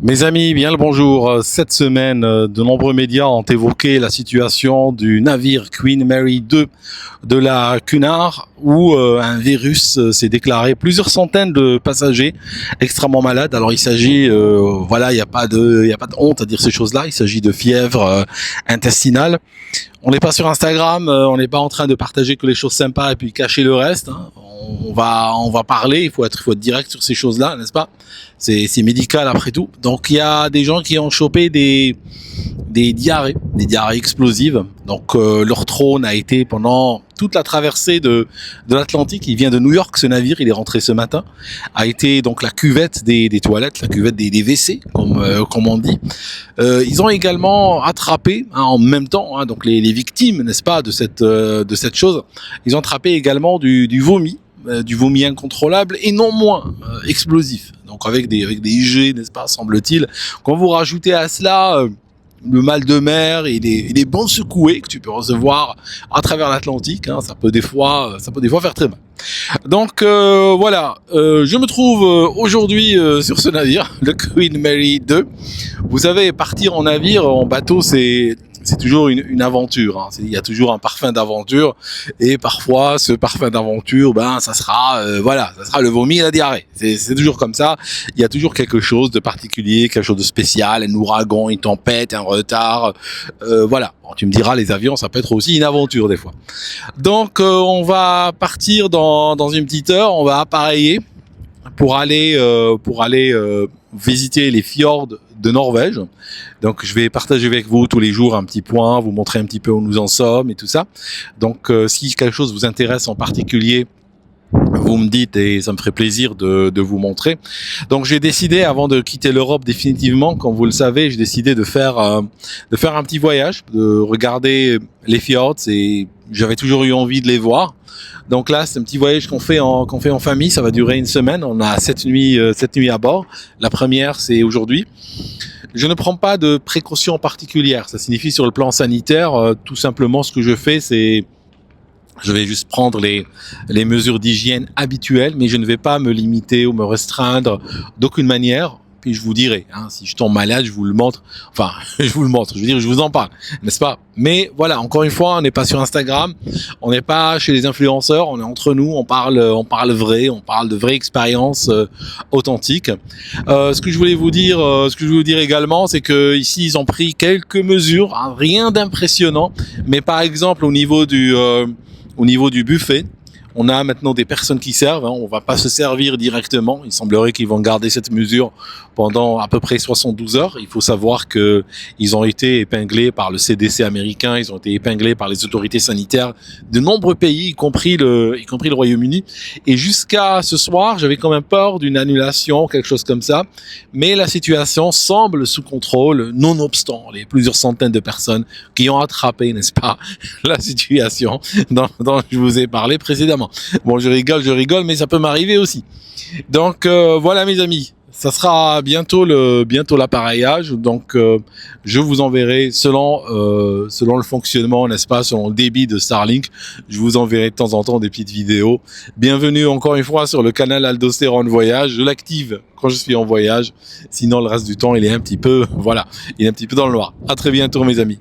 Mes amis, bien le bonjour. Cette semaine, de nombreux médias ont évoqué la situation du navire Queen Mary 2 de la Cunard où un virus s'est déclaré. Plusieurs centaines de passagers extrêmement malades. Alors il s'agit, il n'y a pas de honte à dire ces choses-là. Il s'agit de fièvre intestinale. On n'est pas sur Instagram, on n'est pas en train de partager que les choses sympas et puis cacher le reste. Hein. On va parler, il faut être direct sur ces choses-là, n'est-ce pas? C'est médical après tout. Donc il y a des gens qui ont chopé des diarrhées explosives. Donc leur trône a été pendant toute la traversée de l'Atlantique. Il vient de New York, ce navire, il est rentré ce matin. A été donc la cuvette des toilettes, la cuvette des WC, comme on dit. Ils ont également attrapé en même temps, donc les victimes, n'est-ce pas, de cette chose. Ils ont attrapé également du vomi incontrôlable et non moins explosif. Donc avec des jets, n'est-ce pas, semble-t-il. Quand vous rajoutez à cela le mal de mer et les bancs secoués que tu peux recevoir à travers l'Atlantique, hein, ça peut des fois faire très mal. Donc je me trouve aujourd'hui sur ce navire, le Queen Mary 2. Vous savez, partir en navire, en bateau, c'est toujours une aventure. Hein. Il y a toujours un parfum d'aventure et parfois ce parfum d'aventure, ça sera le vomi et la diarrhée. C'est toujours comme ça. Il y a toujours quelque chose de particulier, quelque chose de spécial, un ouragan, une tempête, un retard. Bon, tu me diras, les avions, ça peut être aussi une aventure des fois. Donc on va partir dans une petite heure. On va appareiller pour aller visiter les fjords de Norvège. Donc je vais partager avec vous tous les jours un petit point, vous montrer un petit peu où nous en sommes et tout ça. Donc si quelque chose vous intéresse en particulier, vous me dites et ça me ferait plaisir de vous montrer. Donc j'ai décidé, avant de quitter l'Europe définitivement, comme vous le savez, j'ai décidé de faire un petit voyage, de regarder les fjords, et j'avais toujours eu envie de les voir. Donc là, c'est un petit voyage qu'on fait en famille. Ça va durer une semaine. On a 7 nuits à bord. La première, c'est aujourd'hui. Je ne prends pas de précautions particulières. Ça signifie, sur le plan sanitaire, tout simplement, ce que je fais, c'est je vais juste prendre les mesures d'hygiène habituelles, mais je ne vais pas me limiter ou me restreindre d'aucune manière. Puis je vous dirai, hein, si je tombe malade, je vous le montre. Enfin, je vous en parle, n'est-ce pas? Mais voilà, encore une fois, on n'est pas sur Instagram, on n'est pas chez les influenceurs, on est entre nous, on parle vrai, on parle de vraies expériences authentiques. Ce que je voulais vous dire également, c'est que ici ils ont pris quelques mesures, hein, rien d'impressionnant, mais par exemple au niveau du buffet. On a maintenant des personnes qui servent, hein, on va pas se servir directement. Il semblerait qu'ils vont garder cette mesure pendant à peu près 72 heures. Il faut savoir que ils ont été épinglés par le CDC américain, ils ont été épinglés par les autorités sanitaires de nombreux pays, y compris le Royaume-Uni. Et jusqu'à ce soir, j'avais quand même peur d'une annulation, quelque chose comme ça. Mais la situation semble sous contrôle, nonobstant les plusieurs centaines de personnes qui ont attrapé, n'est-ce pas, la situation dont je vous ai parlé précédemment. Bon, je rigole, mais ça peut m'arriver aussi. Donc voilà mes amis, ça sera bientôt l'appareillage. Donc je vous enverrai selon le fonctionnement, n'est-ce pas, selon le débit de Starlink, je vous enverrai de temps en temps des petites vidéos. Bienvenue encore une fois sur le canal Aldostéron Voyage. Je l'active quand je suis en voyage, sinon le reste du temps il est un petit peu dans le noir. À très bientôt mes amis.